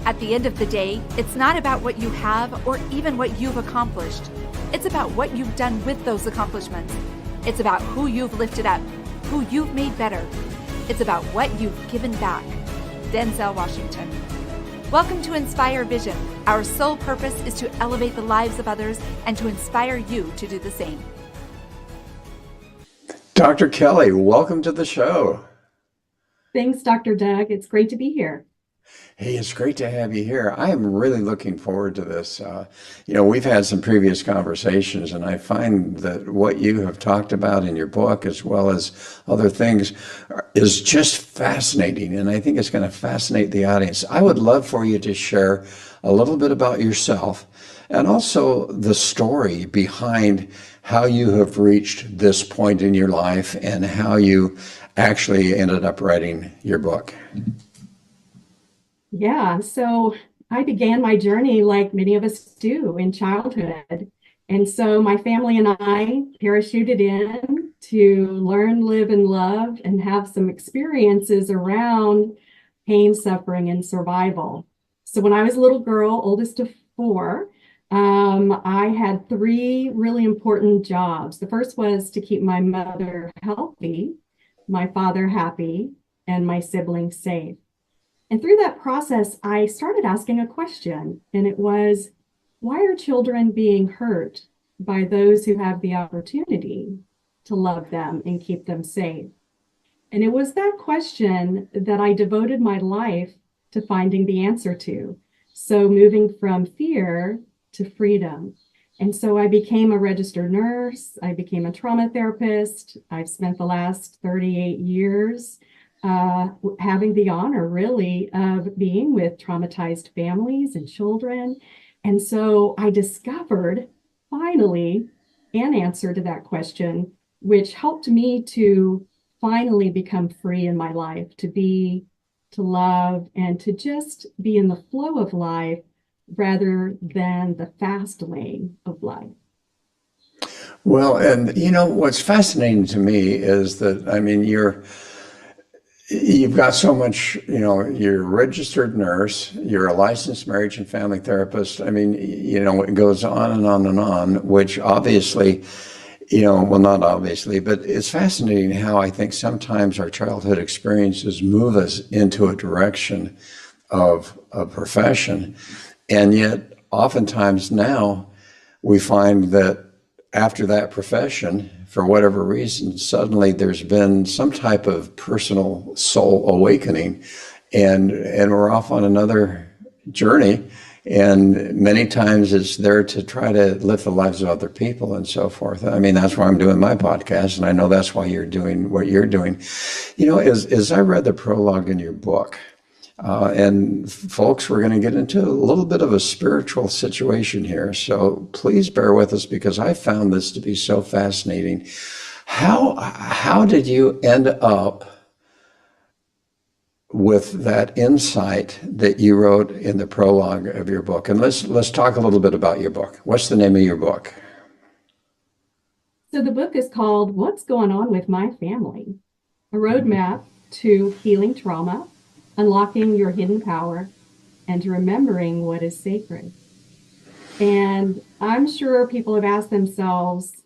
At the end of the day, it's not about what you have or even what you've accomplished. It's about what you've done with those accomplishments. It's about who you've lifted up, who you've made better. It's about what you've given back. Denzel Washington. Welcome to Inspire Vision. Our sole purpose is to elevate the lives of others and to inspire you to do the same. Dr. Kelly, welcome to the show. Thanks, Dr. Doug. It's great to be here. Hey, it's great to have you here. I am really looking forward to this. We've had some previous conversations, and I find that what you have talked about in your book, as well as other things, is just fascinating, and I think it's going to fascinate the audience. I would love for you to share a little bit about yourself and also the story behind how you have reached this point in your life and how you actually ended up writing your book. Yeah, so I began my journey like many of us do in childhood. And so my family and I parachuted in to learn, live, and love and have some experiences around pain, suffering, and survival. So when I was a little girl, oldest of four, I had three really important jobs. The first was to keep my mother healthy, my father happy, and my siblings safe. And through that process, I started asking a question, and it was, why are children being hurt by those who have the opportunity to love them and keep them safe? And it was that question that I devoted my life to finding the answer to. So moving from fear to freedom. And so I became a registered nurse. I became a trauma therapist. I've spent the last 38 years having the honor really of being with traumatized families and children. And so I discovered finally an answer to that question, which helped me to finally become free in my life, to be, to love, and to just be in the flow of life rather than the fast lane of life. Well, and what's fascinating to me is that, you've got so much, you're a registered nurse, you're a licensed marriage and family therapist. It goes on and on and on, which obviously, well, not obviously, but it's fascinating how I think sometimes our childhood experiences move us into a direction of a profession. And yet, oftentimes now, we find that after that profession, for whatever reason, suddenly there's been some type of personal soul awakening, and we're off on another journey. And many times it's there to try to lift the lives of other people and so forth. That's why I'm doing my podcast, and I know that's why you're doing what you're doing. As I read the prologue in your book, and folks, we're going to get into a little bit of a spiritual situation here. So please bear with us because I found this to be so fascinating. How did you end up with that insight that you wrote in the prologue of your book? And let's talk a little bit about your book. What's the name of your book? So the book is called What's Going On with My Family? A Roadmap to Healing Trauma, Unlocking Your Hidden Power, and Remembering What is Sacred. And I'm sure people have asked themselves,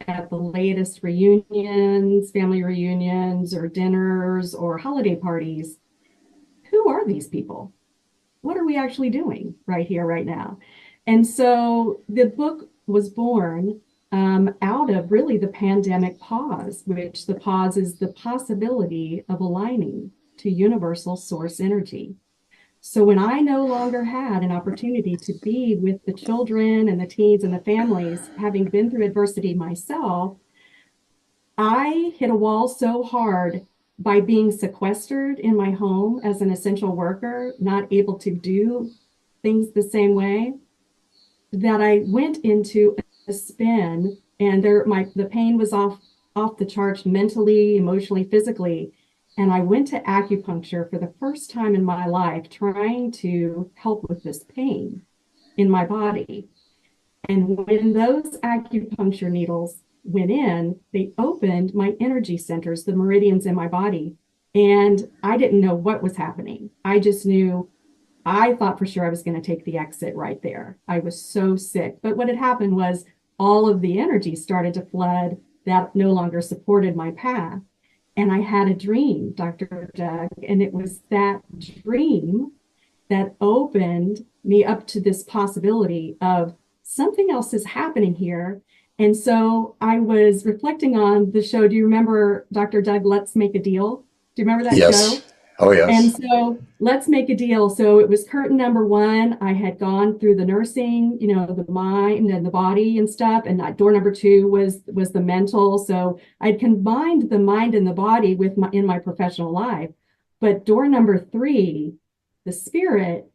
at the latest reunions, family reunions, or dinners, or holiday parties, who are these people? What are we actually doing right here, right now? And so the book was born out of really the pandemic pause, which the pause is the possibility of aligning to universal source energy. So when I no longer had an opportunity to be with the children and the teens and the families, having been through adversity myself, I hit a wall so hard by being sequestered in my home as an essential worker, not able to do things the same way, that I went into a spin, and the pain was off the charts mentally, emotionally, physically. And I went to acupuncture for the first time in my life, trying to help with this pain in my body. And when those acupuncture needles went in, they opened my energy centers, the meridians in my body. And I didn't know what was happening. I just knew I thought for sure I was going to take the exit right there. I was so sick. But what had happened was all of the energy started to flood that no longer supported my path. And I had a dream, Dr. Doug, and it was that dream that opened me up to this possibility of something else is happening here. And so I was reflecting on the show. Do you remember Dr. Doug, Let's Make a Deal? Do you remember that Yes. show? Oh, And yes. so let's make a deal. So it was curtain number one. I had gone through the nursing, the mind and the body and stuff. And door number two was the mental. So I'd combined the mind and the body with in my professional life. But door number three, the spirit,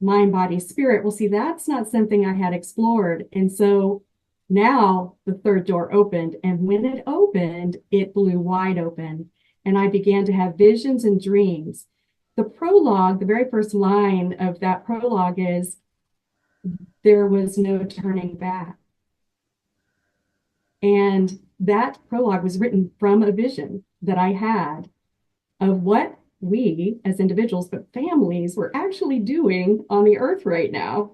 mind, body, spirit. Well, see, that's not something I had explored. And so now the third door opened. And when it opened, it blew wide open. And I began to have visions and dreams. The prologue, the very first line of that prologue is, there was no turning back. And that prologue was written from a vision that I had of what we as individuals, but families, were actually doing on the earth right now.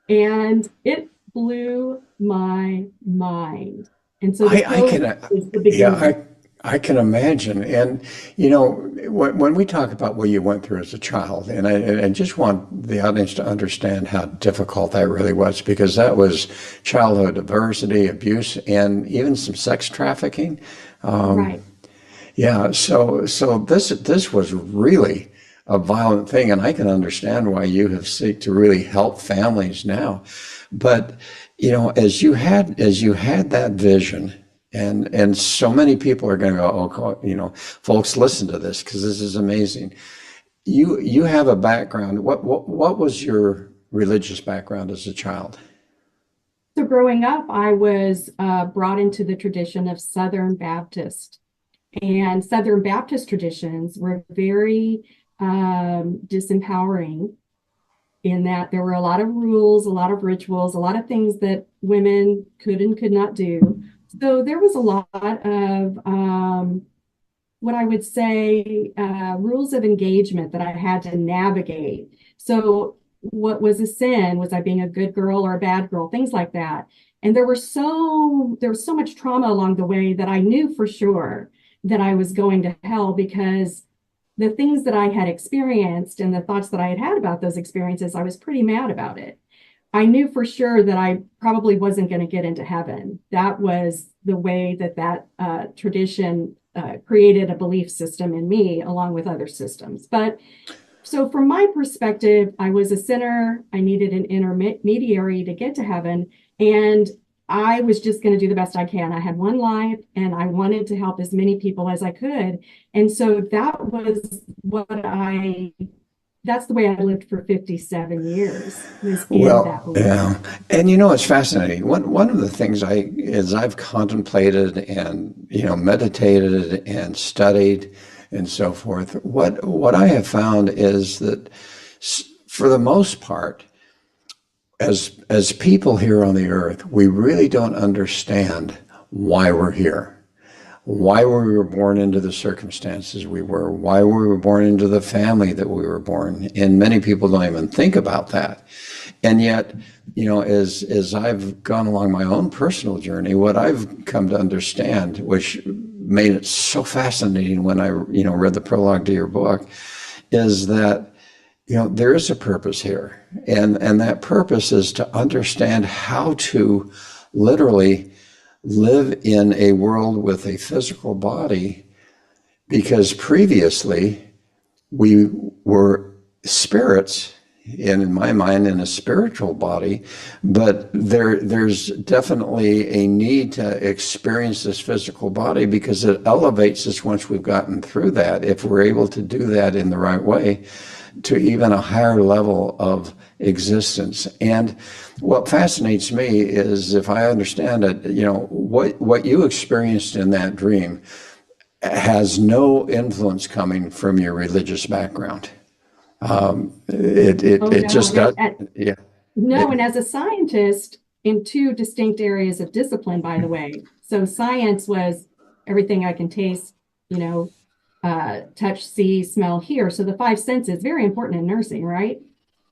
And it blew my mind. And so the I prologue can, is the yeah, beginning. I can imagine. And, you know, when we talk about what you went through as a child, and I just want the audience to understand how difficult that really was, because that was childhood adversity, abuse, and even some sex trafficking. Right. Yeah, so this was really a violent thing, and I can understand why you have seek to really help families now. But as you had that vision, and so many people are going to go, oh, folks, listen to this because this is amazing. You have a background. What was your religious background as a child? So growing up, I was brought into the tradition of Southern Baptist. And Southern Baptist traditions were very disempowering in that there were a lot of rules, a lot of rituals, a lot of things that women could and could not do. So there was a lot of what I would say rules of engagement that I had to navigate. So what was a sin? Was I being a good girl or a bad girl? Things like that. And there was so much trauma along the way that I knew for sure that I was going to hell, because the things that I had experienced and the thoughts that I had had about those experiences, I was pretty mad about it. I knew for sure that I probably wasn't going to get into heaven. That was the way that tradition created a belief system in me, along with other systems. But so, from my perspective, I was a sinner. I needed an intermediary to get to heaven. And I was just going to do the best I can. I had one life and I wanted to help as many people as I could. And so that's the way I lived for 57 years, was in Well, that belief. yeah, and it's fascinating. One of the things I've contemplated and meditated and studied and so forth. What I have found is that for the most part, as people here on the earth, we really don't understand why we're here, why we were born into the circumstances we were, why we were born into the family that we were born. And many people don't even think about that. And yet, as I've gone along my own personal journey, what I've come to understand, which made it so fascinating when I, read the prologue to your book, is that there is a purpose here, and that purpose is to understand how to literally live in a world with a physical body, because previously we were spirits, and in my mind in a spiritual body, but there's definitely a need to experience this physical body because it elevates us once we've gotten through that, if we're able to do that in the right way, to even a higher level of existence. And what fascinates me is, if I understand it, what you experienced in that dream has no influence coming from your religious background. Oh, It no. just does. Yeah. No, It, and as a scientist in two distinct areas of discipline, by the way. So science was everything I can taste, you know, touch, see, smell, hear. So the five senses, very important in nursing, right?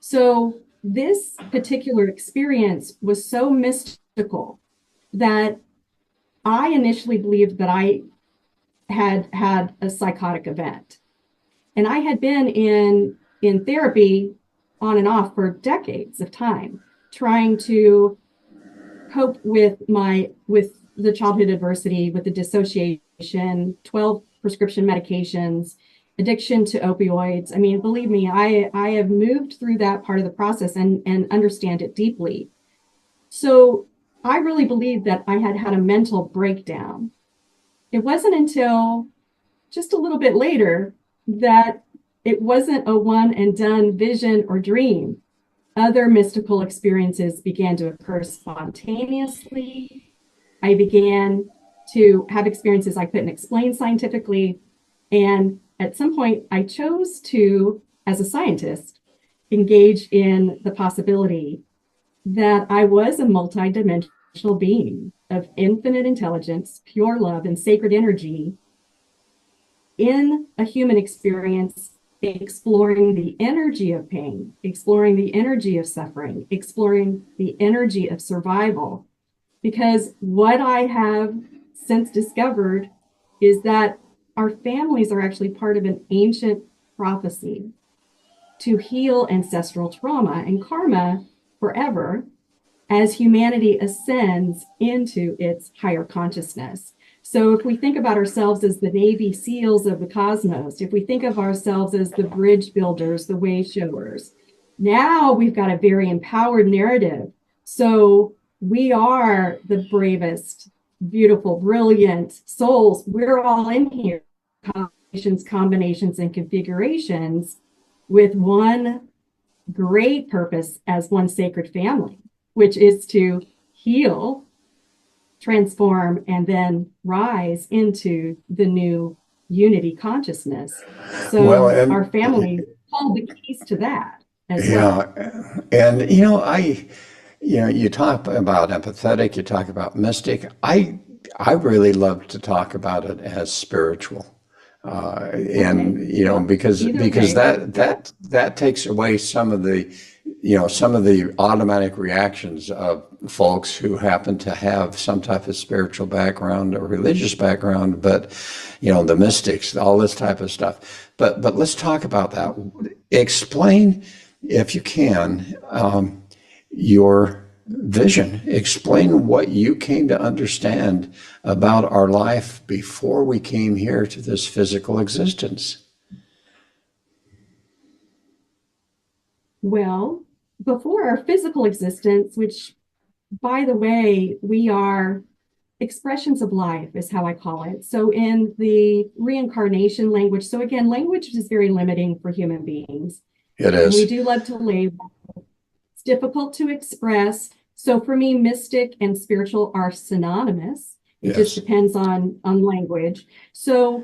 So this particular experience was so mystical that I initially believed that I had had a psychotic event. And I had been in therapy on and off for decades of time, trying to cope with the childhood adversity, with the dissociation, 12 prescription medications, addiction to opioids. I mean, believe me, I have moved through that part of the process and understand it deeply. So I really believe that I had had a mental breakdown. It wasn't until just a little bit later that it wasn't a one and done vision or dream. Other mystical experiences began to occur spontaneously. I began to have experiences I couldn't explain scientifically. And at some point, I chose to, as a scientist, engage in the possibility that I was a multidimensional being of infinite intelligence, pure love, and sacred energy in a human experience, exploring the energy of pain, exploring the energy of suffering, exploring the energy of survival. Because what I have since discovered is that our families are actually part of an ancient prophecy to heal ancestral trauma and karma forever as humanity ascends into its higher consciousness. So if we think about ourselves as the Navy SEALs of the cosmos, if we think of ourselves as the bridge builders, the way showers, now we've got a very empowered narrative. So we are the bravest, beautiful, brilliant souls. We're all in here, combinations, and configurations with one great purpose as one sacred family, which is to heal, transform, and then rise into the new unity consciousness. So Well, and our family hold the keys to that as well. yeah, and you talk about empathetic, you talk about mystic. I really love to talk about it as spiritual. Okay. And Well, either because way. that takes away some of the automatic reactions of folks who happen to have some type of spiritual background or religious background, but the mystics, all this type of stuff. But let's talk about that. Explain, if you can, your vision. Explain what you came to understand about our life before we came here to this physical existence. Well, before our physical existence, which, by the way, we are expressions of life, is how I call it. So, in the reincarnation language, so again, language is very limiting for human beings. It And we is. do love to label. It's difficult to express. So, for me, mystic and spiritual are synonymous. It just Yes. depends on language. So,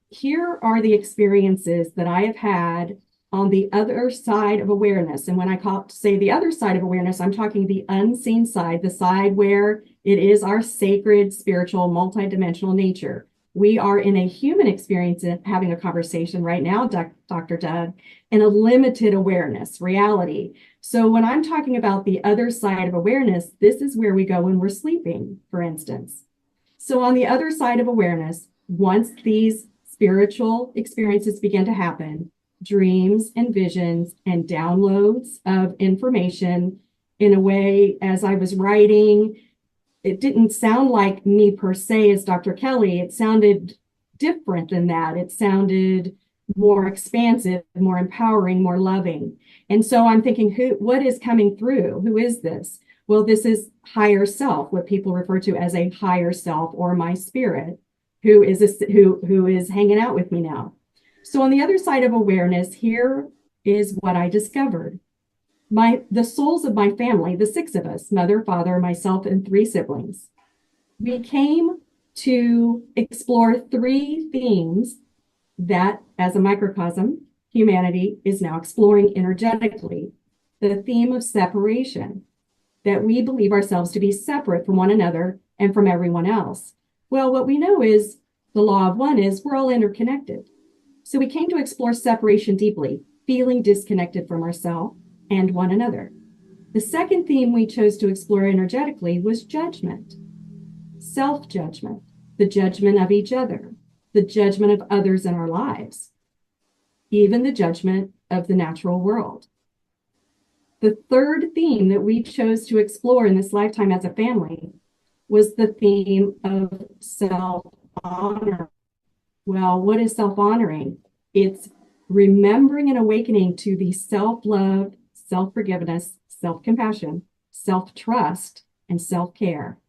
here are the experiences that I have had on the other side of awareness. And when I say the other side of awareness, I'm talking the unseen side, the side where it is our sacred, spiritual, multidimensional nature. We are in a human experience having a conversation right now, Dr. Doug, in a limited awareness, reality. So when I'm talking about the other side of awareness, this is where we go when we're sleeping, for instance. So on the other side of awareness, once these spiritual experiences begin to happen, dreams and visions and downloads of information in a way, as I was writing, it didn't sound like me per se as Dr. Kelly. It sounded different than that. It sounded more expansive, more empowering, more loving. And so I'm thinking, what is coming through? Who is this? Well, this is higher self, what people refer to as a higher self, or my spirit, who is hanging out with me now. So on the other side of awareness, here is what I discovered. The souls of my family, the six of us, mother, father, myself, and three siblings, we came to explore three themes that, as a microcosm, humanity is now exploring energetically. The theme of separation, that we believe ourselves to be separate from one another and from everyone else. Well, what we know is the law of one is we're all interconnected. So we came to explore separation deeply, feeling disconnected from ourselves, and one another. The second theme we chose to explore energetically was judgment, self-judgment, the judgment of each other, the judgment of others in our lives, even the judgment of the natural world. The third theme that we chose to explore in this lifetime as a family was the theme of self-honor. Well, what is self-honoring? It's remembering and awakening to the self-love, self-forgiveness, self-compassion, self-trust, and self-care.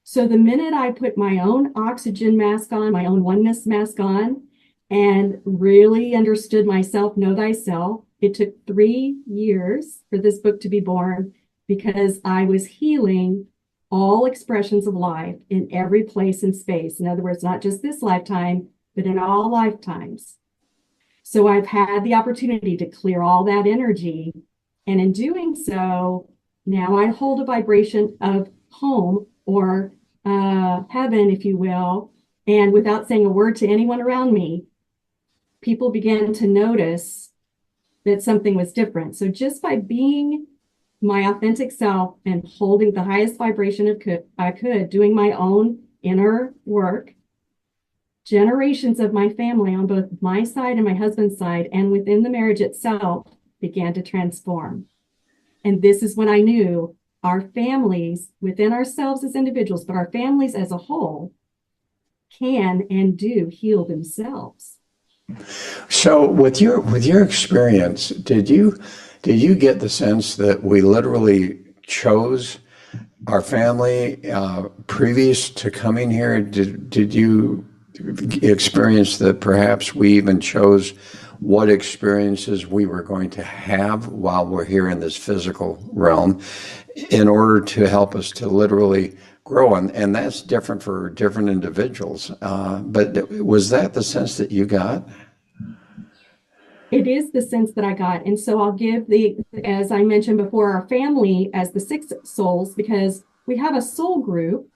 So the minute I put my own oxygen mask on, my own oneness mask on, and really understood myself, know thyself, it took 3 years for this book to be born because I was healing all expressions of life in every place and space. In other words, not just this lifetime, but in all lifetimes. So I've had the opportunity to clear all that energy. And in doing so, now I hold a vibration of home or heaven, if you will. And without saying a word to anyone around me, people began to notice that something was different. So just by being my authentic self and holding the highest vibration I could, doing my own inner work, generations of my family on both my side and my husband's side and within the marriage itself began to transform. And this is when I knew our families within ourselves as individuals, but our families as a whole can and do heal themselves. So with your experience, did you get the sense that we literally chose our family previous to coming here? Did you experience that perhaps we even chose what experiences we were going to have while we're here in this physical realm in order to help us to literally grow? And that's different for different individuals. But was that the sense that you got? It is the sense that I got. And so I'll give as I mentioned before, our family as the 6 souls, because we have a soul group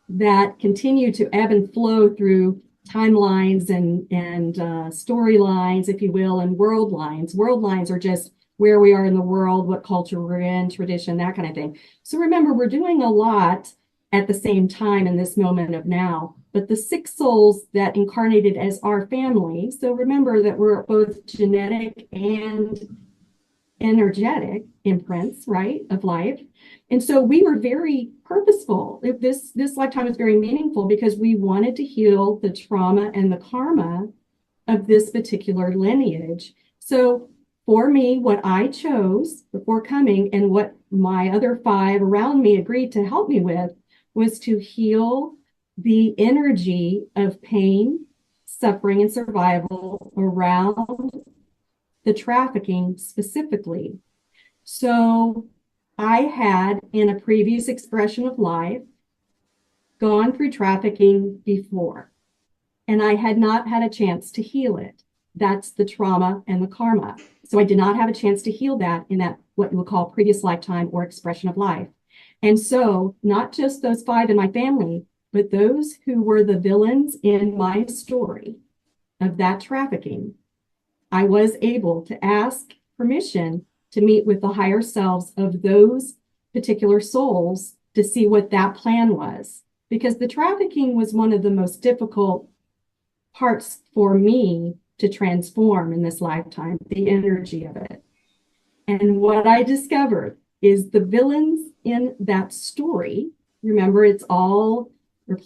that continue to ebb and flow through timelines and storylines, if you will, and world lines. World lines are just where we are in the world, what culture we're in, tradition, that kind of thing. So remember, we're doing a lot at the same time in this moment of now. But the 6 souls that incarnated as our family, so remember that we're both genetic and energetic imprints, right, of life. And so we were very purposeful. This lifetime was very meaningful because we wanted to heal the trauma and the karma of this particular lineage. So for me, what I chose before coming and what my other 5 around me agreed to help me with was to heal the energy of pain, suffering, and survival around the trafficking specifically. So I had, in a previous expression of life, gone through trafficking before, and I had not had a chance to heal it. That's the trauma and the karma. So I did not have a chance to heal that in that what you would call previous lifetime or expression of life. And so not just those 5 in my family, but those who were the villains in my story of that trafficking, I was able to ask permission to meet with the higher selves of those particular souls to see what that plan was. Because the trafficking was one of the most difficult parts for me to transform in this lifetime, the energy of it. And what I discovered is the villains in that story, remember, it's all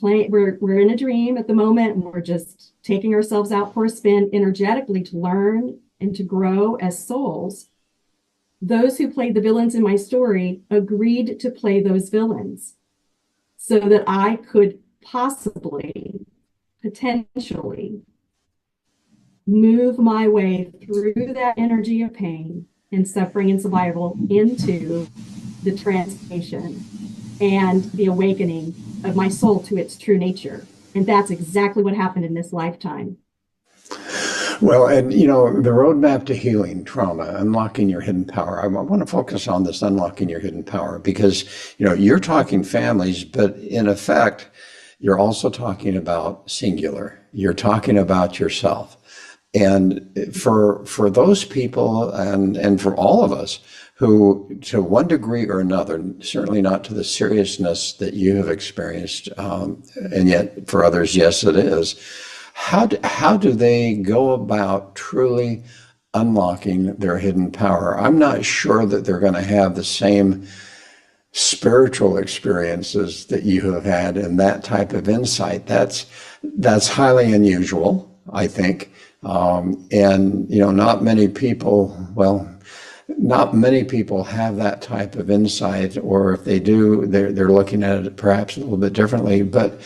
we're in a dream at the moment, and we're just taking ourselves out for a spin energetically to learn and to grow as souls. Those who played the villains in my story agreed to play those villains so that I could potentially move my way through that energy of pain and suffering and survival into the transformation and the awakening of my soul to its true nature. And that's exactly what happened in this lifetime. Well, and the roadmap to healing trauma, unlocking your hidden power. I want to focus on this unlocking your hidden power because, you're talking families, but in effect, you're also talking about singular. You're talking about yourself. And for those people and for all of us who, to one degree or another, certainly not to the seriousness that you have experienced, and yet for others, yes, it is. How do they go about truly unlocking their hidden power? I'm not sure that they're going to have the same spiritual experiences that you have had and that type of insight. That's highly unusual, I think. And not many people, well, not many people have that type of insight, or if they do, they're looking at it perhaps a little bit differently. But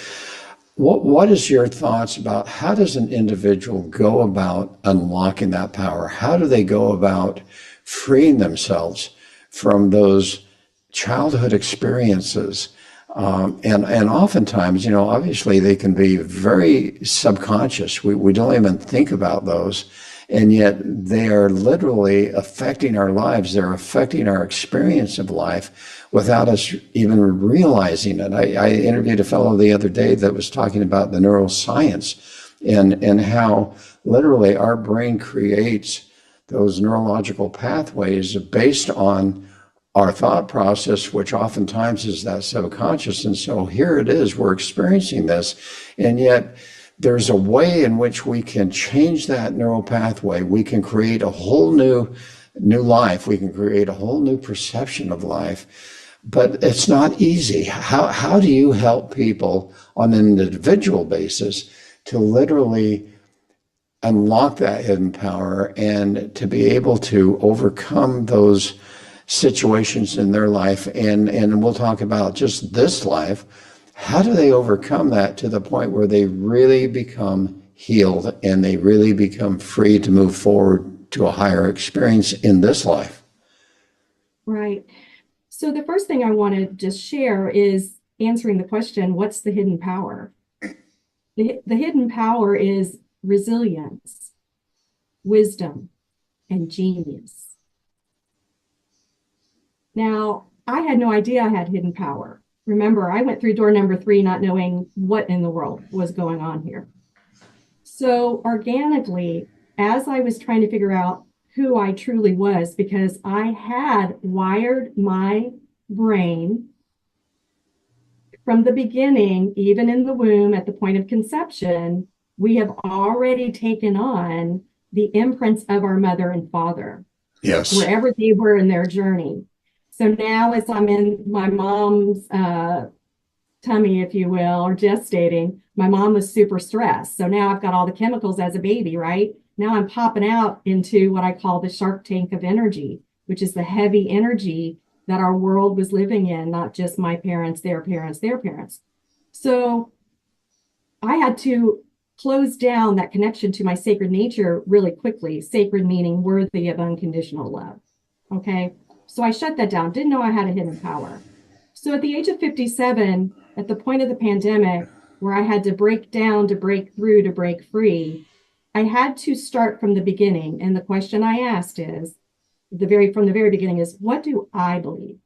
what is your thoughts about how does an individual go about unlocking that power? How do they go about freeing themselves from those childhood experiences? And oftentimes, obviously they can be very subconscious. We don't even think about those. And yet they are literally affecting our lives. They're affecting our experience of life without us even realizing it. I interviewed a fellow the other day that was talking about the neuroscience and how literally our brain creates those neurological pathways based on our thought process, which oftentimes is that subconscious. And so here it is, we're experiencing this, and yet there's a way in which we can change that neural pathway. We can create a whole new life. We can create a whole new perception of life. But it's not easy. How do you help people on an individual basis to literally unlock that hidden power and to be able to overcome those situations in their life? And we'll talk about just this life. How do they overcome that to the point where they really become healed and they really become free to move forward to a higher experience in this life? Right. So the first thing I want to just share is answering the question, what's the hidden power? The hidden power is resilience, wisdom, and genius. Now, I had no idea I had hidden power. Remember, I went through door number 3 not knowing what in the world was going on here. So organically, as I was trying to figure out who I truly was, because I had wired my brain from the beginning, even in the womb at the point of conception, we have already taken on the imprints of our mother and father, Yes. wherever they were in their journey. So now as I'm in my mom's tummy, if you will, or gestating, my mom was super stressed. So now I've got all the chemicals as a baby, right? Now I'm popping out into what I call the shark tank of energy, which is the heavy energy that our world was living in, not just my parents, their parents, their parents. So I had to close down that connection to my sacred nature really quickly. Sacred meaning worthy of unconditional love. Okay. So I shut that down. Didn't know I had a hidden power. So at the age of 57, at the point of the pandemic, where I had to break down, to break through, to break free, I had to start from the beginning. And the question I asked is, from the very beginning is, what do I believe?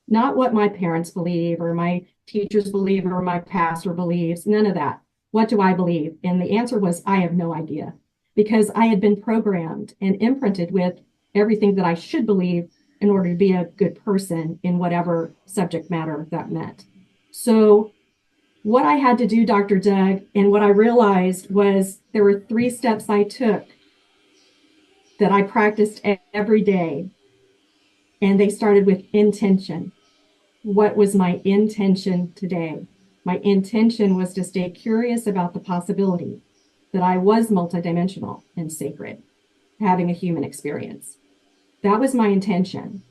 Not what my parents believe or my teachers believe or my pastor believes, none of that. What do I believe? And the answer was, I have no idea, because I had been programmed and imprinted with everything that I should believe in order to be a good person in whatever subject matter that meant. So what I had to do, Dr. Doug, and what I realized was there were 3 steps I took that I practiced every day. And they started with intention. What was my intention today? My intention was to stay curious about the possibility that I was multidimensional and sacred, having a human experience. That was my intention.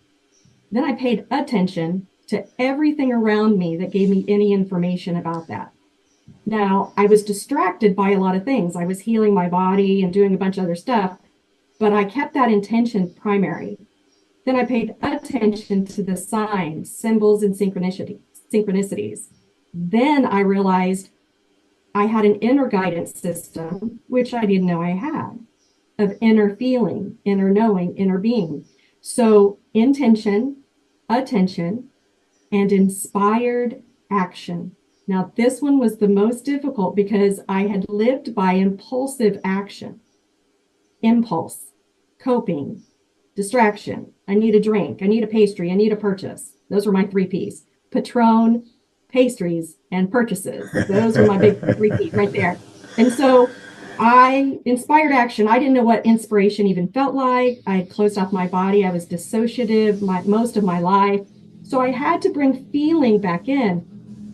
Then I paid attention to everything around me that gave me any information about that. Now, I was distracted by a lot of things. I was healing my body and doing a bunch of other stuff, but I kept that intention primary. Then I paid attention to the signs, symbols, and synchronicities. Then I realized I had an inner guidance system, which I didn't know I had, of inner feeling, inner knowing, inner being. So intention, attention, and inspired action. Now, this one was the most difficult because I had lived by impulsive action. impulse, coping, distraction. I need a drink. I need a pastry. I need a purchase. Those were my 3 Ps. Patron, pastries, and purchases. Those were my big 3 Ps right there. And so I inspired action. I didn't know what inspiration even felt like. I had closed off my body. I was dissociative most of my life. So I had to bring feeling back in.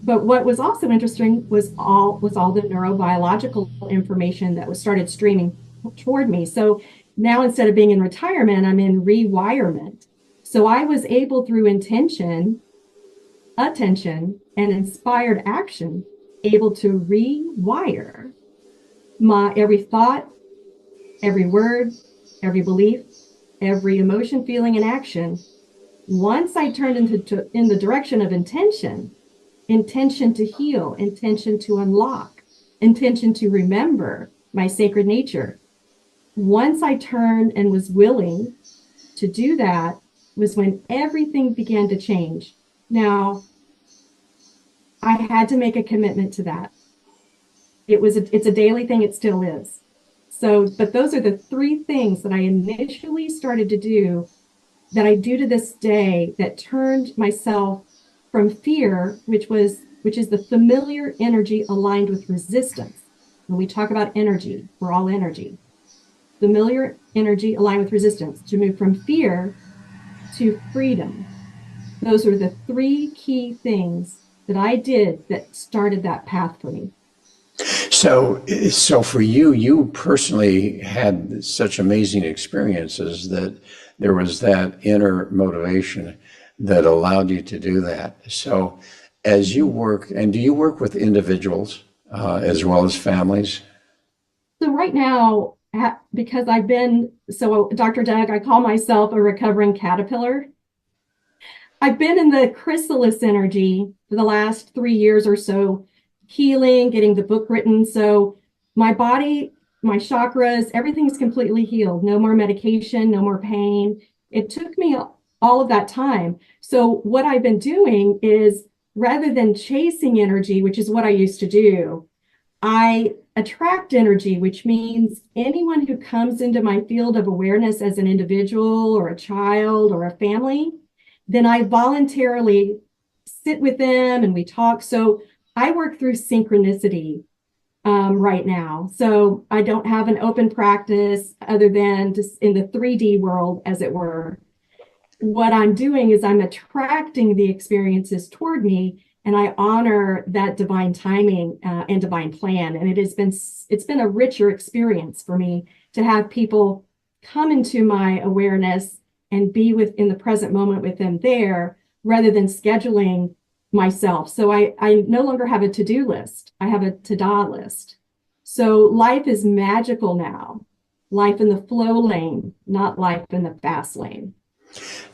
But what was also interesting was all the neurobiological information that was started streaming toward me. So now instead of being in retirement, I'm in rewirement. So I was able through intention, attention, and inspired action, able to rewire my every thought, every word, every belief, every emotion, feeling, and action. Once I turned in the direction of intention to heal, intention to unlock, intention to remember my sacred nature. Once I turned and was willing to do that was when everything began to change. Now, I had to make a commitment to that. It's a daily thing. It still is. So, but those are the 3 things that I initially started to do that I do to this day that turned myself from fear, which is the familiar energy aligned with resistance. When we talk about energy, we're all energy. Familiar energy aligned with resistance, to move from fear to freedom. Those are the 3 key things that I did that started that path for me. So for you, you personally had such amazing experiences that there was that inner motivation that allowed you to do that. So as you work, and do you work with individuals as well as families? So right now, because Dr. Doug, I call myself a recovering caterpillar. I've been in the chrysalis energy for the last 3 years or so, healing, getting the book written. So my body, my chakras, everything's completely healed. No more medication, no more pain. It took me all of that time. So what I've been doing is, rather than chasing energy, which is what I used to do, I attract energy, which means anyone who comes into my field of awareness as an individual or a child or a family, then I voluntarily sit with them and we talk. So I work through synchronicity right now. So I don't have an open practice other than just in the 3D world, as it were. What I'm doing is I'm attracting the experiences toward me, and I honor that divine timing and divine plan. And it's been a richer experience for me to have people come into my awareness and be in the present moment with them there, rather than scheduling myself. So I no longer have a to-do list. I have a to-da list. So life is magical now. Life in the flow lane, not life in the fast lane.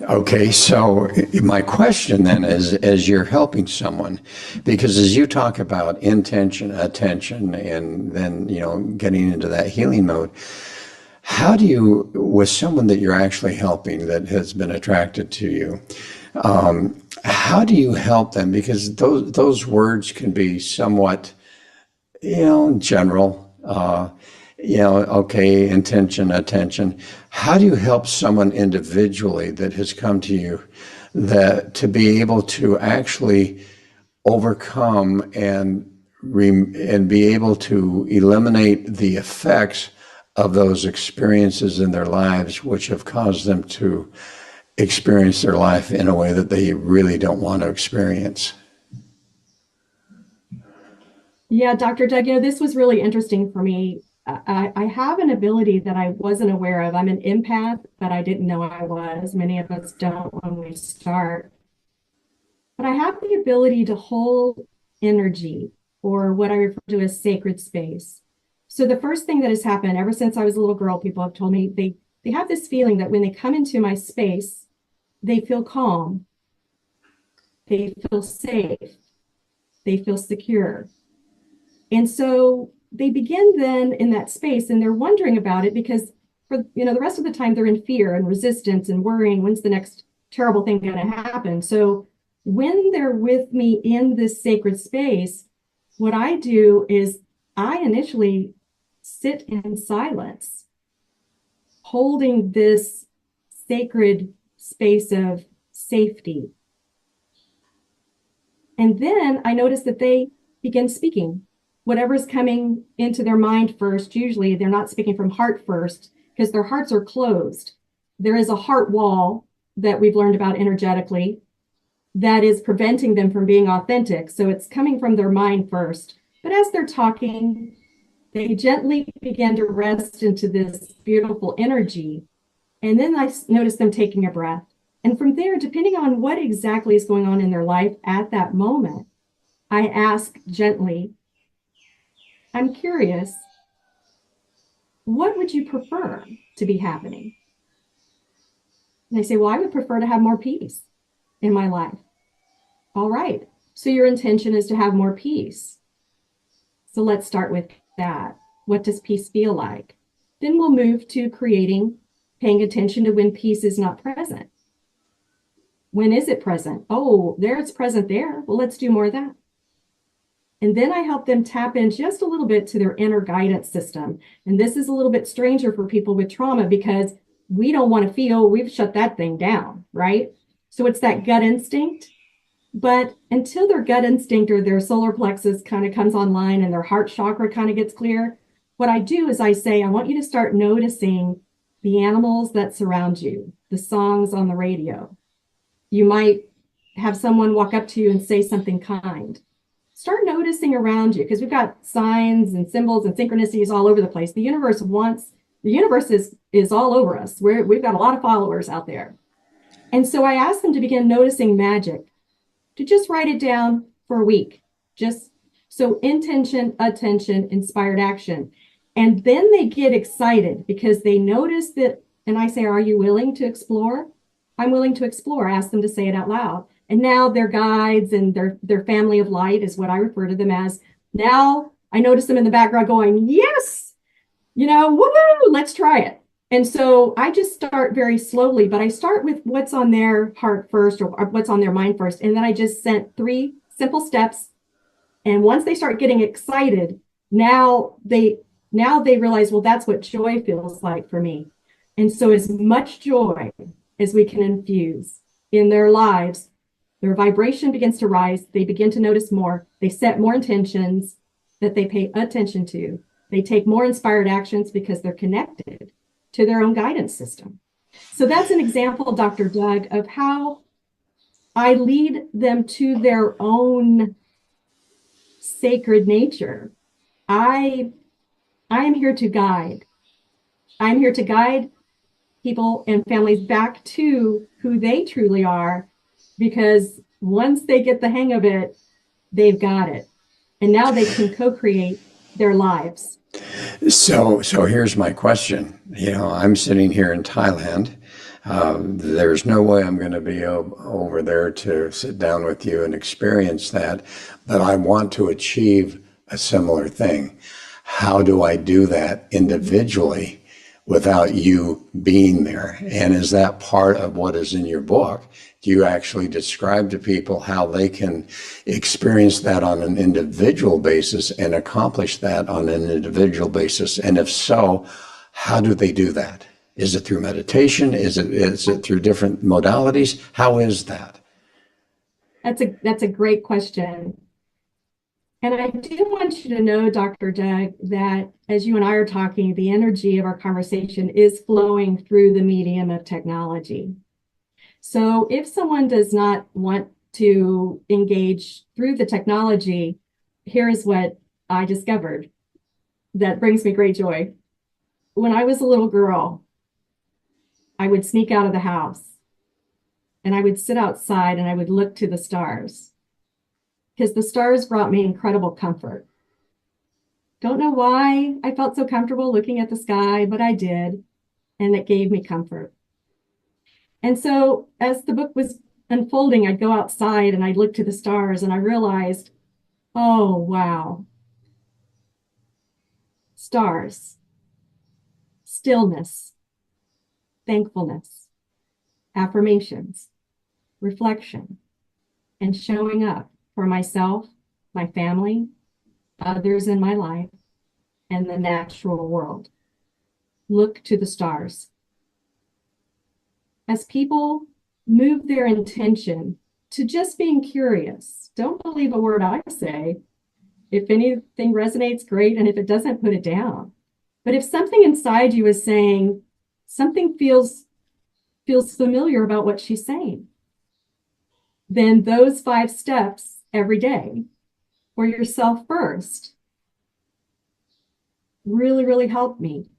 Okay, so my question then is, as you're helping someone, because as you talk about intention, attention, and then, getting into that healing mode, how do you, with someone that you're actually helping that has been attracted to you, how do you help them? Because those words can be somewhat, general. Okay, intention, attention. How do you help someone individually that has come to you that to be able to actually overcome and be able to eliminate the effects of those experiences in their lives, which have caused them to experience their life in a way that they really don't want to experience? Yeah, Dr. Doug, this was really interesting for me. I have an ability that I wasn't aware of. I'm an empath, but I didn't know I was. Many of us don't when we start. But I have the ability to hold energy, or what I refer to as sacred space. So the first thing that has happened ever since I was a little girl, people have told me they have this feeling that when they come into my space, they feel calm, they feel safe, they feel secure. And so they begin then in that space, and they're wondering about it because for the rest of the time they're in fear and resistance and worrying, when's the next terrible thing going to happen? So when they're with me in this sacred space, what I do is I initially sit in silence holding this sacred space of safety. And then I notice that they begin speaking. Whatever's coming into their mind first, usually they're not speaking from heart first because their hearts are closed. There is a heart wall that we've learned about energetically that is preventing them from being authentic. So it's coming from their mind first. But as they're talking, they gently begin to rest into this beautiful energy. And then I notice them taking a breath. And from there, depending on what exactly is going on in their life at that moment, I ask gently, I'm curious, what would you prefer to be happening? And they say, well, I would prefer to have more peace in my life. All right. So your intention is to have more peace. So let's start with that. What does peace feel like? Then we'll move to paying attention to when peace is not present. When is it present? Oh, there it's present there. Well, let's do more of that. And then I help them tap in just a little bit to their inner guidance system. And this is a little bit stranger for people with trauma because we don't want to feel we've shut that thing down, right? So it's that gut instinct. But until their gut instinct or their solar plexus kind of comes online and their heart chakra kind of gets clear, what I do is I say, I want you to start noticing the animals that surround you, the songs on the radio. You might have someone walk up to you and say something kind. Start noticing around you because we've got signs and symbols and synchronicities all over the place. The universe is all over us. We've got a lot of followers out there. And so I asked them to begin noticing magic, to just write it down for a week. Just so intention, attention, inspired action. And then they get excited because they notice that, and I say, are you willing to explore? I'm willing to explore. I ask them to say it out loud. And now their guides and their family of light is what I refer to them as. Now I notice them in the background going, yes, woohoo, let's try it. And so I just start very slowly, but I start with what's on their heart first or what's on their mind first. And then I just sent 3 simple steps. And once they start getting excited, now they realize, well, that's what joy feels like for me. And so as much joy as we can infuse in their lives, their vibration begins to rise. They begin to notice more. They set more intentions that they pay attention to. They take more inspired actions because they're connected to their own guidance system. So that's an example, Dr. Doug, of how I lead them to their own sacred nature. I am here to guide. I'm here to guide people and families back to who they truly are, because once they get the hang of it, they've got it. And now they can co-create their lives. So here's my question. I'm sitting here in Thailand. There's no way I'm going to be over there to sit down with you and experience that, but I want to achieve a similar thing. How do I do that individually without you being there? And is that part of what is in your book? Do you actually describe to people how they can experience that on an individual basis and accomplish that on an individual basis? And if so, how do they do that? Is it through meditation? Is it through different modalities? How is that? That's a great question. And I do want you to know, Dr. Doug, that as you and I are talking, the energy of our conversation is flowing through the medium of technology. So if someone does not want to engage through the technology, here's what I discovered that brings me great joy. When I was a little girl, I would sneak out of the house and I would sit outside and I would look to the stars, because the stars brought me incredible comfort. Don't know why I felt so comfortable looking at the sky, but I did, and it gave me comfort. And so as the book was unfolding, I'd go outside and I'd look to the stars and I realized, oh, wow. Stars, stillness, thankfulness, affirmations, reflection, and showing up for myself, my family, others in my life, and the natural world. Look to the stars. as people move their intention to just being curious, don't believe a word I say. If anything resonates, great. And if it doesn't, put it down. But if something inside you is saying something feels familiar about what she's saying, then those 5 steps every day for yourself first really, really helped me.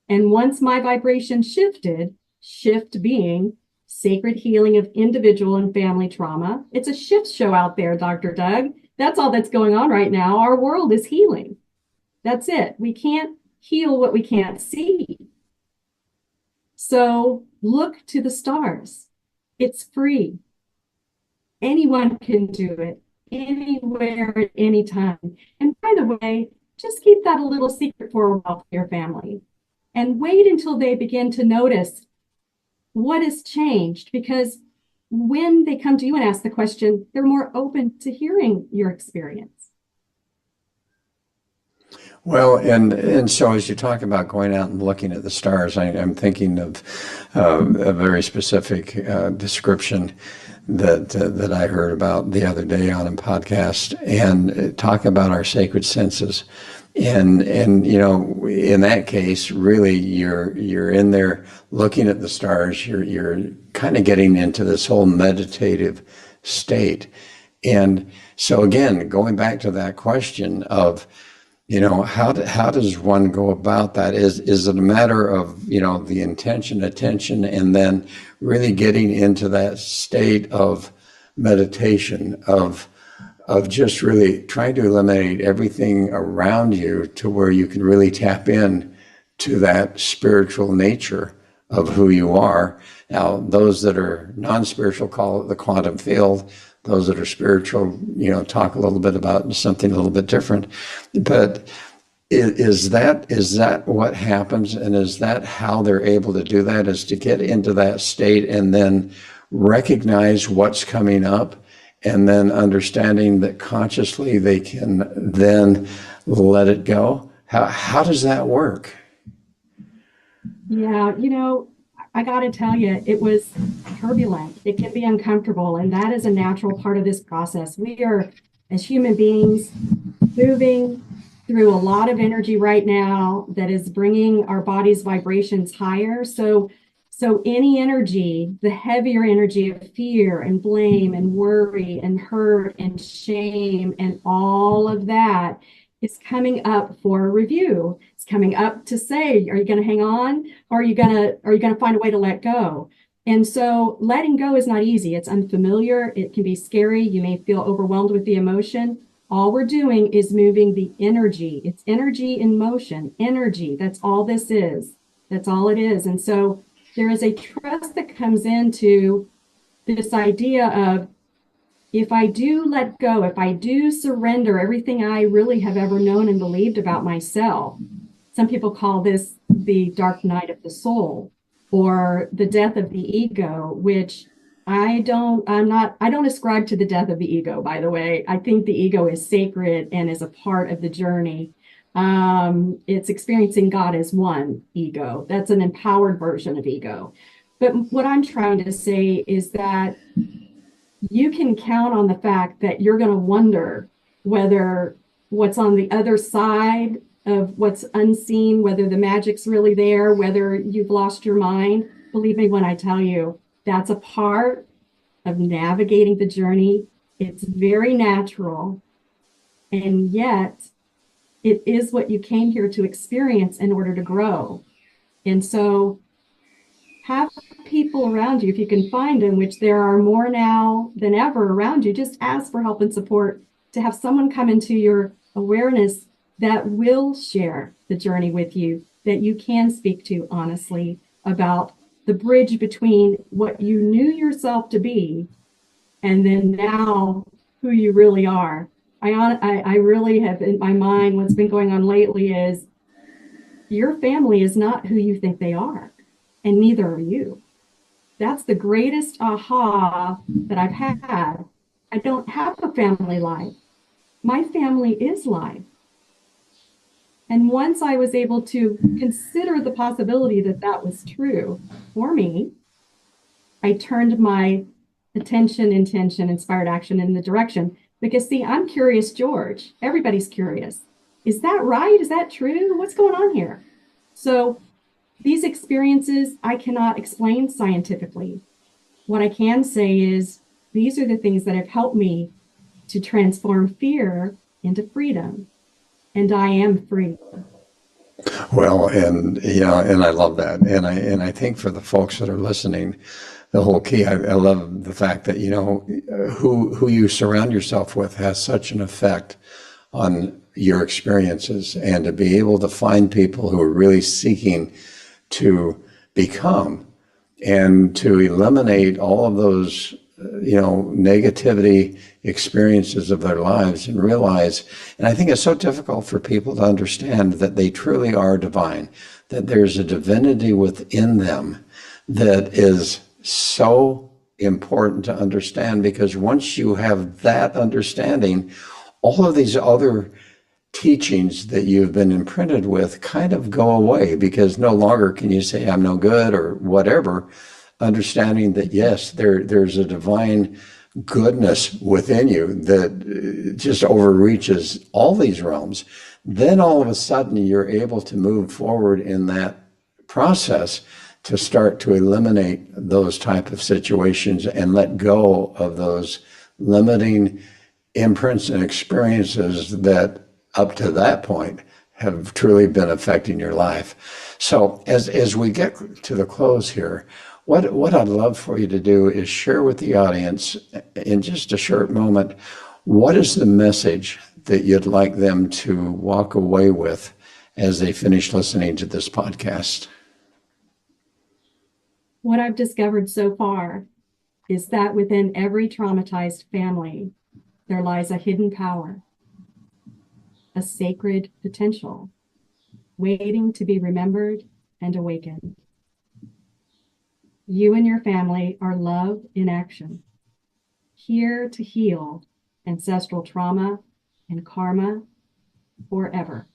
And once my vibration shifted, shift being sacred healing of individual and family trauma. It's a shift show out there, Dr. Doug. That's all that's going on right now. Our world is healing. That's it. We can't heal what we can't see. So look to the stars. It's free. Anyone can do it, anywhere, at any time. And by the way, just keep that a little secret for a while for your family. And wait until they begin to notice what has changed, because when they come to you and ask the question, they're more open to hearing your experience. Well, and so as you talk about going out and looking at the stars, I'm thinking of a very specific description that I heard about the other day on a podcast, and talk about our sacred senses. And you know, in that case, really, you're in there looking at the stars. You're kind of getting into this whole meditative state. And so again, going back to that question of, you know, how does one go about that? Is it a matter of, you know, the intention, attention, and then really getting into that state of meditation, of just really trying to eliminate everything around you to where you can really tap in to that spiritual nature of who you are. Now, those that are non-spiritual call it the quantum field. Those that are spiritual, you know, talk a little bit about something a little bit different. But is that what happens? And is that how they're able to do that, is to get into that state and then recognize what's coming up, and then understanding that consciously they can then let it go? How does that work? Yeah, you know, I got to tell you, it was turbulent. It can be uncomfortable, and that is a natural part of this process. We are, as human beings, moving through a lot of energy right now that is bringing our body's vibrations higher. So any energy, the heavier energy of fear and blame and worry and hurt and shame and all of that is coming up for review. It's coming up to say, are you going to hang on, or are you going to find a way to let go? And so letting go is not easy. It's unfamiliar. It can be scary. You may feel overwhelmed with the emotion. All we're doing is moving the energy. It's energy in motion, energy. That's all this is. That's all it is. And so there is a trust that comes into this idea of, if I do let go, if I do surrender everything I really have ever known and believed about myself, some people call this the dark night of the soul, or the death of the ego, which I don't ascribe to the death of the ego, by the way. I think the ego is sacred and is a part of the journey. It's experiencing God as one ego. That's an empowered version of ego. But what I'm trying to say is that you can count on the fact that you're going to wonder whether what's on the other side of what's unseen, whether the magic's really there, whether you've lost your mind. Believe me when I tell you, that's a part of navigating the journey. It's very natural, and yet it is what you came here to experience in order to grow. And so have people around you, if you can find them, which there are more now than ever around you. Just ask for help and support, to have someone come into your awareness that will share the journey with you, that you can speak to honestly about the bridge between what you knew yourself to be and then now who you really are. I really have in my mind, what's been going on lately is, your family is not who you think they are, and neither are you. That's the greatest aha that I've had. I don't have a family life. My family is life. And once I was able to consider the possibility that that was true for me, I turned my attention, intention, inspired action in the direction. Because see, I'm curious, George. Everybody's curious. Is that right? Is that true? What's going on here? So these experiences I cannot explain scientifically. What I can say is these are the things that have helped me to transform fear into freedom. And I am free. Well, and yeah, and I love that, and I think for the folks that are listening, the whole key. I love the fact that who you surround yourself with has such an effect on your experiences, and to be able to find people who are really seeking to become and to eliminate all of those negativity experiences of their lives and realize, and I think it's so difficult for people to understand that they truly are divine, that there's a divinity within them that is so important to understand, because once you have that understanding, all of these other teachings that you've been imprinted with kind of go away, because no longer can you say I'm no good or whatever. Understanding that yes, there's a divine goodness within you that just overreaches all these realms, then all of a sudden you're able to move forward in that process to start to eliminate those type of situations and let go of those limiting imprints and experiences that up to that point have truly been affecting your life. So as we get to the close here, what I'd love for you to do is share with the audience in just a short moment, what is the message that you'd like them to walk away with as they finish listening to this podcast? What I've discovered so far is that within every traumatized family, there lies a hidden power, a sacred potential, waiting to be remembered and awakened. You and your family are love in action, here to heal ancestral trauma and karma forever.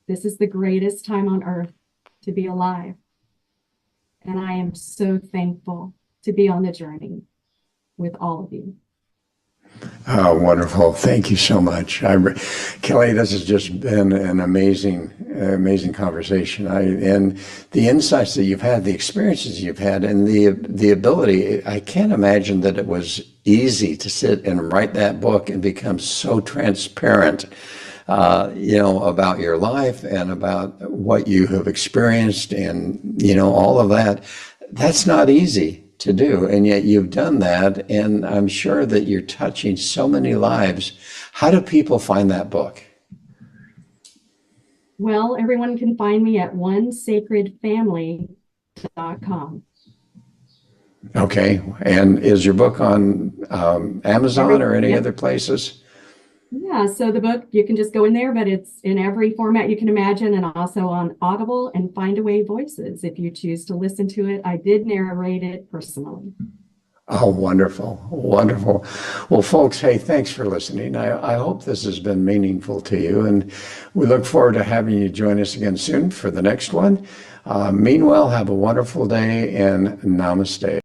This is the greatest time on earth to be alive. And I am so thankful to be on the journey with all of you. Oh, wonderful. Thank you so much. Kelly, this has just been an amazing conversation. And the insights that you've had, the experiences you've had, and the ability, I can't imagine that it was easy to sit and write that book and become so transparent, about your life and about what you have experienced and, all of that. That's not easy to do, and yet you've done that, and I'm sure that you're touching so many lives. How do people find that book? Well, everyone can find me at onesacredfamily.com. Okay, and is your book on Amazon or any other places? Yeah, so the book, you can just go in there, but it's in every format you can imagine, and also on Audible and Findaway Voices if you choose to listen to it. I did narrate it personally. Oh, wonderful, wonderful. Well, folks, hey, thanks for listening. I hope this has been meaningful to you, and we look forward to having you join us again soon for the next one. Meanwhile, have a wonderful day, and namaste.